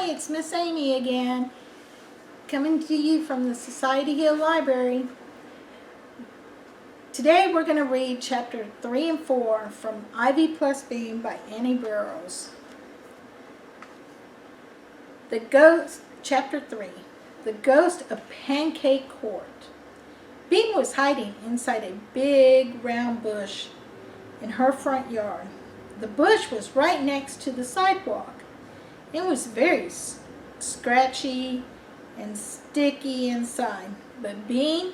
it's Miss Amy again, coming to you from the Society Hill Library. Today we're going to read chapter 3 and 4 from Ivy Plus Bean by Annie Burroughs. Chapter 3, The Ghost of Pancake Court. Bean was hiding inside a big round bush in her front yard. The bush was right next to the sidewalk. It was very scratchy and sticky inside, but Bean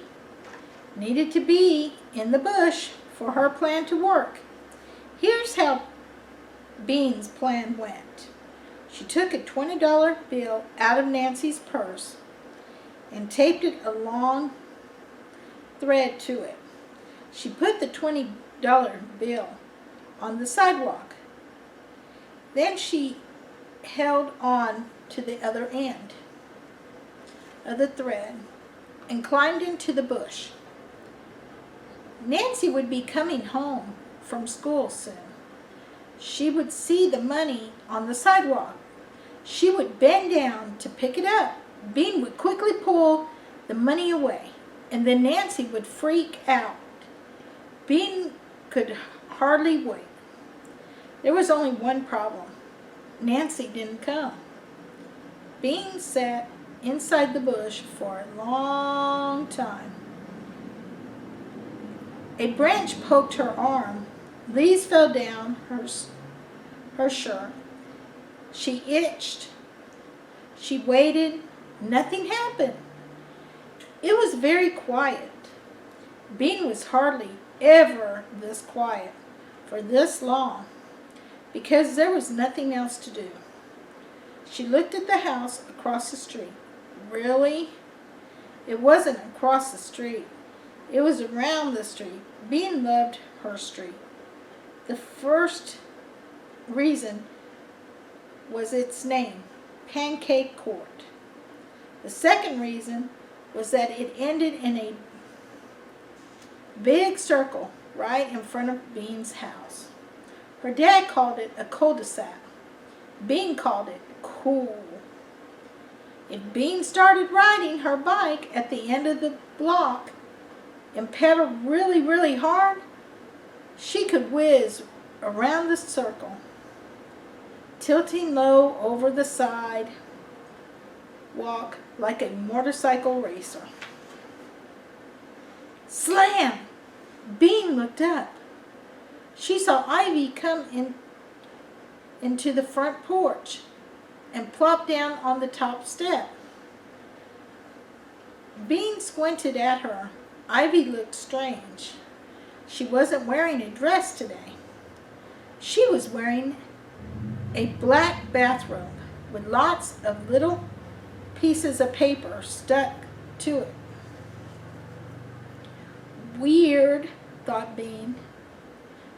needed to be in the bush for her plan to work. Here's how Bean's plan went. She took a $20 bill out of Nancy's purse and taped it a long thread to it. She put the $20 bill on the sidewalk. Then she held on to the other end of the thread and climbed into the bush. Nancy would be coming home from school soon. She would see the money on the sidewalk. She would bend down to pick it up. Bean would quickly pull the money away, and then Nancy would freak out. Bean could hardly wait. There was only one problem. Nancy didn't come. Bean sat inside the bush for a long time. A branch poked her arm. Leaves fell down her shirt. She itched. She waited. Nothing happened. It was very quiet. Bean was hardly ever this quiet for this long, because there was nothing else to do. She looked at the house across the street. Really? It wasn't across the street. It was around the street. Bean loved her street. The first reason was its name, Pancake Court. The second reason was that it ended in a big circle right in front of Bean's house. Her dad called it a cul-de-sac. Bean called it cool. If Bean started riding her bike at the end of the block and pedaled really, really hard, she could whiz around the circle, tilting low over the side walk like a motorcycle racer. Slam! Bean looked up. She saw Ivy come into the front porch and plop down on the top step. Bean squinted at her. Ivy looked strange. She wasn't wearing a dress today. She was wearing a black bathrobe with lots of little pieces of paper stuck to it. Weird, thought Bean.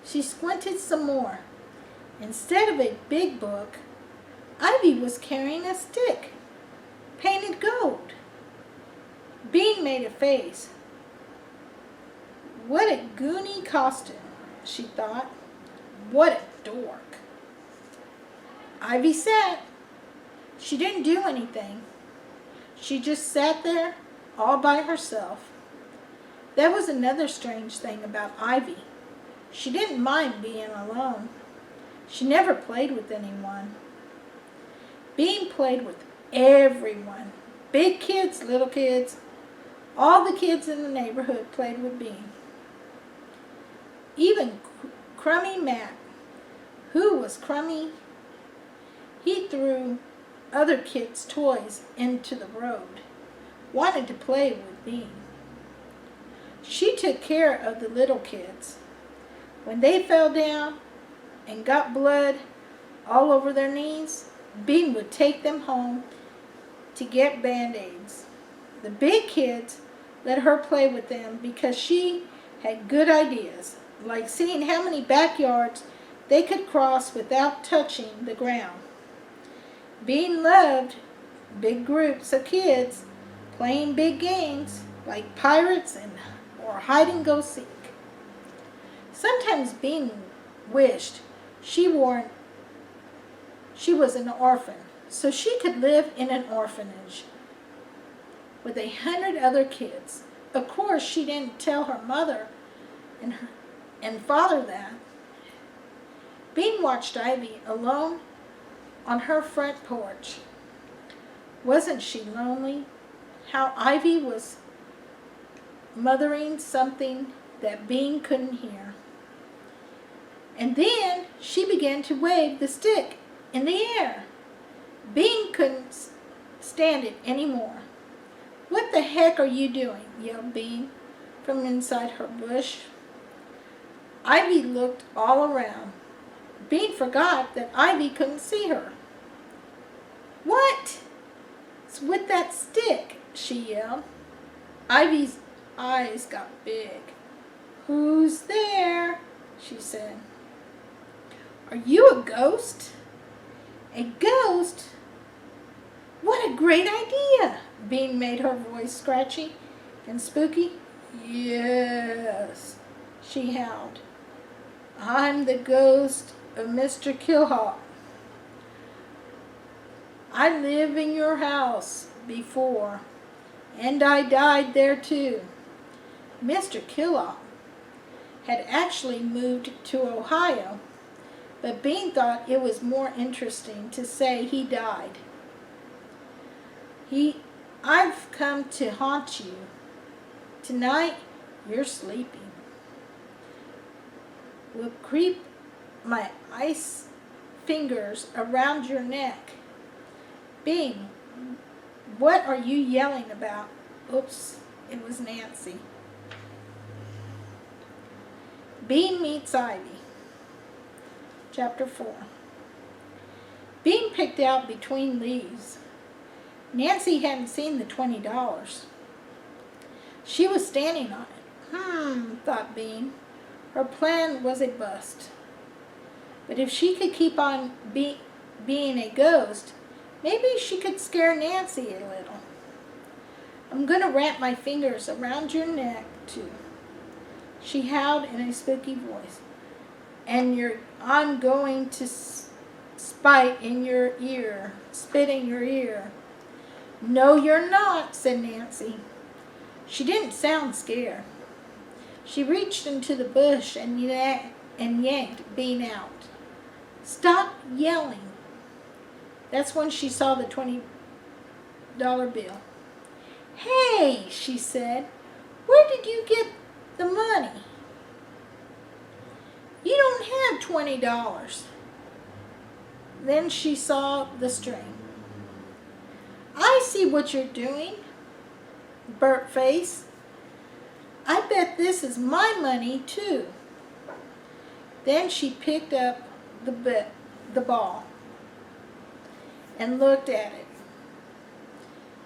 She squinted some more. Instead of a big book, Ivy was carrying a stick, painted gold. Bean made a face. What a goony costume, she thought. What a dork. Ivy sat. She didn't do anything. She just sat there all by herself. That was another strange thing about Ivy. She didn't mind being alone. She never played with anyone. Bean played with everyone. Big kids, little kids. All the kids in the neighborhood played with Bean. Even Crummy Matt, who was crummy, he threw other kids' toys into the road, wanted to play with Bean. She took care of the little kids. When they fell down and got blood all over their knees, Bean would take them home to get Band-Aids. The big kids let her play with them because she had good ideas, like seeing how many backyards they could cross without touching the ground. Bean loved big groups of kids playing big games like pirates or hide-and-go-seek. Sometimes Bean wished she was an orphan so she could live in an orphanage with 100 other kids. Of course, she didn't tell her mother and father that. Bean watched Ivy alone on her front porch. Wasn't she lonely? How Ivy was mothering something that Bean couldn't hear. And then she began to wave the stick in the air. Bean couldn't stand it anymore. "What the heck are you doing?" yelled Bean from inside her bush. Ivy looked all around. Bean forgot that Ivy couldn't see her. "What's with that stick?" she yelled. Ivy's eyes got big. "Who's there?" she said. "Are you a ghost?" "A ghost? What a great idea!" Bean made her voice scratchy and spooky. "Yes," she howled. "I'm the ghost of Mr. Killhawk. I lived in your house before, and I died there too." Mr. Killhawk had actually moved to Ohio, but Bean thought it was more interesting to say he died. "I've come to haunt you. Tonight, you're sleeping. Will creep my ice fingers around your neck." "Bean, what are you yelling about?" Oops, it was Nancy. Bean meets Ivy. Chapter 4. Bean picked out between leaves. Nancy hadn't seen the $20. She was standing on it. Thought Bean. Her plan was a bust. But if she could keep on being a ghost, maybe she could scare Nancy a little. "I'm going to wrap my fingers around your neck, too," she howled in a spooky voice. "And I'm going to spit in your ear. "No, you're not," said Nancy. She didn't sound scared. She reached into the bush and yanked Bean out. "Stop yelling." That's when she saw the $20 bill. "Hey," she said, "where did you get the money? You don't have $20. Then she saw the string. "I see what you're doing, burnt face. I bet this is my money, too." Then she picked up the ball and looked at it.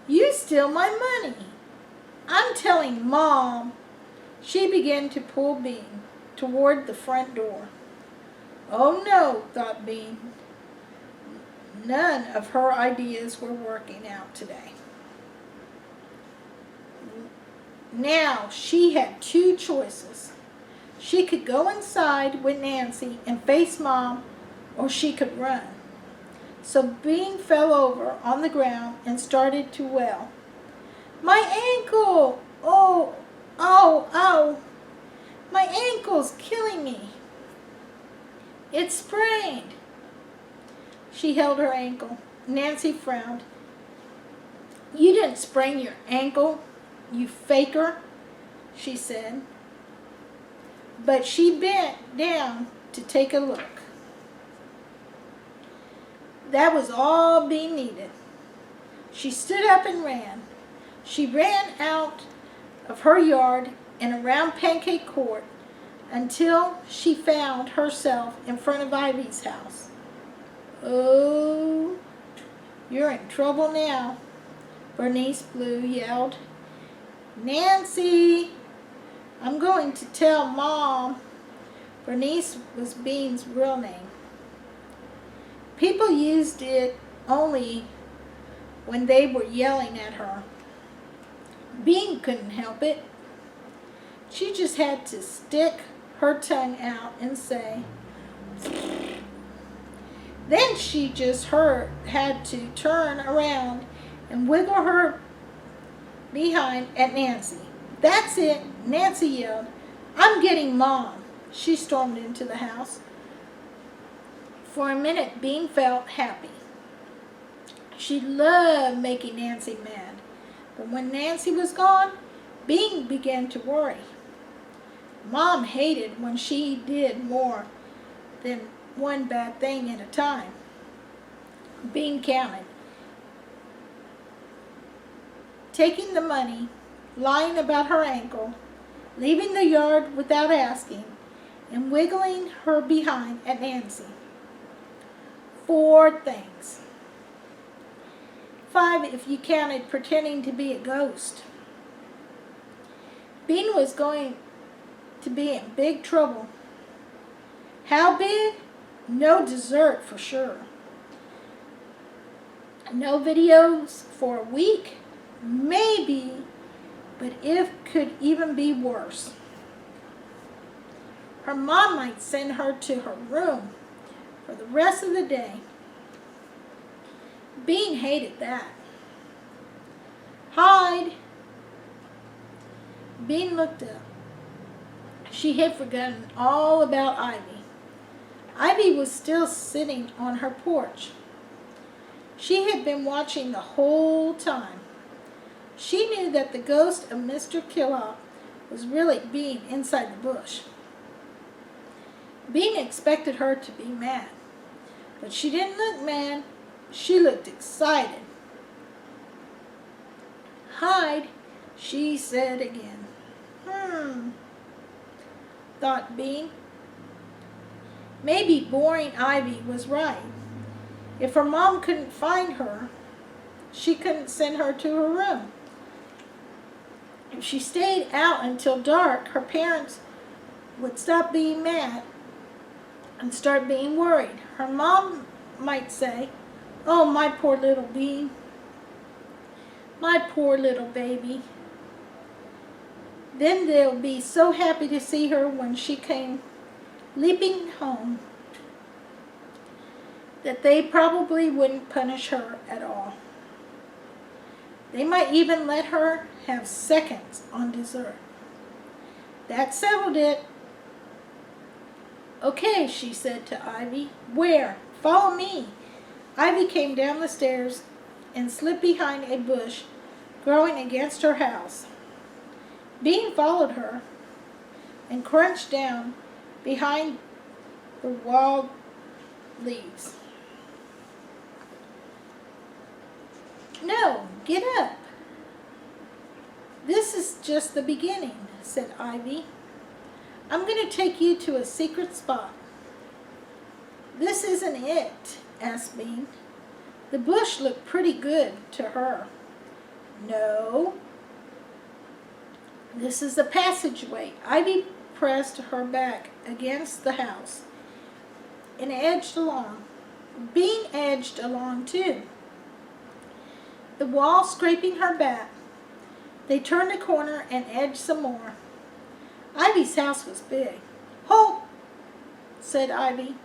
"You steal my money. I'm telling Mom." She began to pull Bean toward the front door. Oh no, thought Bean. None of her ideas were working out today. Now she had two choices. She could go inside with Nancy and face Mom, or she could run. So Bean fell over on the ground and started to wail. "My ankle! Oh, ow, ow! My ankle's killing me. It's sprained." She held her ankle. Nancy frowned. "You didn't sprain your ankle, you faker," she said. But she bent down to take a look. That was all Bean needed. She stood up and ran. She ran out of her yard and around Pancake Court until she found herself in front of Ivy's house. "Oh, you're in trouble now," Bernice Blue yelled. "Nancy, I'm going to tell Mom." Bernice was Bean's real name. People used it only when they were yelling at her. Bean couldn't help it. She just had to stick her tongue out and say, Then she just had to turn around and wiggle her behind at Nancy. "That's it," Nancy yelled. "I'm getting Mom." She stormed into the house. For a minute, Bean felt happy. She loved making Nancy mad. But when Nancy was gone, Bean began to worry. Mom hated when she did more than one bad thing at a time. Bean counted. Taking the money, lying about her ankle, leaving the yard without asking, and wiggling her behind at Nancy. 4 things. 5 if you counted pretending to be a ghost. Bean was going to be in big trouble. How big? No dessert for sure. No videos for a week? Maybe, but it could even be worse. Her mom might send her to her room for the rest of the day. Bean hated that. "Hide!" Bean looked up. She had forgotten all about Ivy. Ivy was still sitting on her porch. She had been watching the whole time. She knew that the ghost of Mr. Killop was really Bean inside the bush. Bean expected her to be mad, but she didn't look mad. She looked excited. "Hide," she said again. Thought Bean. Maybe boring Ivy was right. If her mom couldn't find her, she couldn't send her to her room. If she stayed out until dark, her parents would stop being mad and start being worried. Her mom might say, "Oh, my poor little Bean. My poor little baby." Then they'll be so happy to see her when she came leaping home that they probably wouldn't punish her at all. They might even let her have seconds on dessert. That settled it. "Okay," she said to Ivy. "Where? Follow me." Ivy came down the stairs and slipped behind a bush growing against her house. Bean followed her and crouched down behind the wild leaves. "No, get up. This is just the beginning," said Ivy. "I'm going to take you to a secret spot." "This isn't it?" asked Bean. The bush looked pretty good to her. "No. This is the passageway." Ivy pressed her back against the house and edged along. Bean edged along too, the wall scraping her back. They turned a corner and edged some more. Ivy's house was big. "Halt!" said Ivy.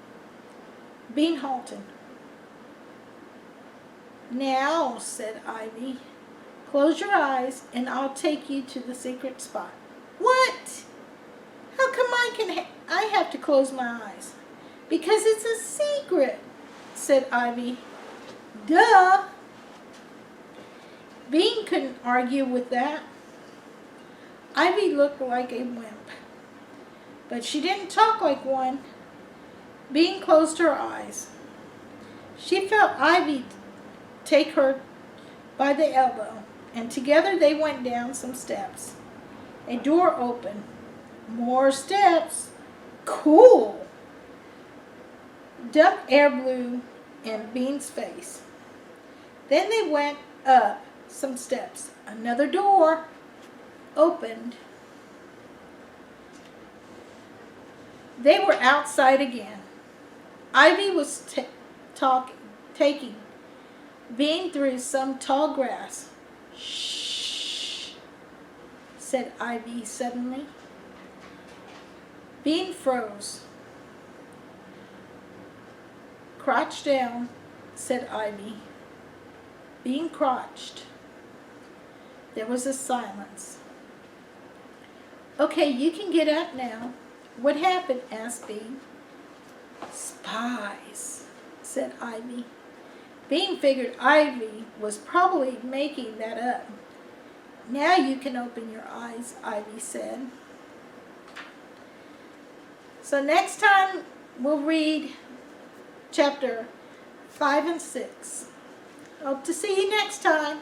Bean halted. "Now," said Ivy, "close your eyes and I'll take you to the secret spot." "What? How come I have to close my eyes?" "Because it's a secret," said Ivy. "Duh." Bean couldn't argue with that. Ivy looked like a wimp, but she didn't talk like one. Bean closed her eyes. She felt Ivy take her by the elbow, and together they went down some steps. A door opened. More steps. Cool. Damp air blew in Bean's face. Then they went up some steps. Another door opened. They were outside again. Ivy was taking Bean through some tall grass. "Shh," said Ivy suddenly. Bean froze. Crouch down, said Ivy. Being crouched. There was a silence. Okay, you can get up now. What happened? Asked Bean. Spies, said Ivy. Bean figured Ivy was probably making that up. Now you can open your eyes, Ivy said. So next time we'll read chapter 5 and 6. Hope to see you next time.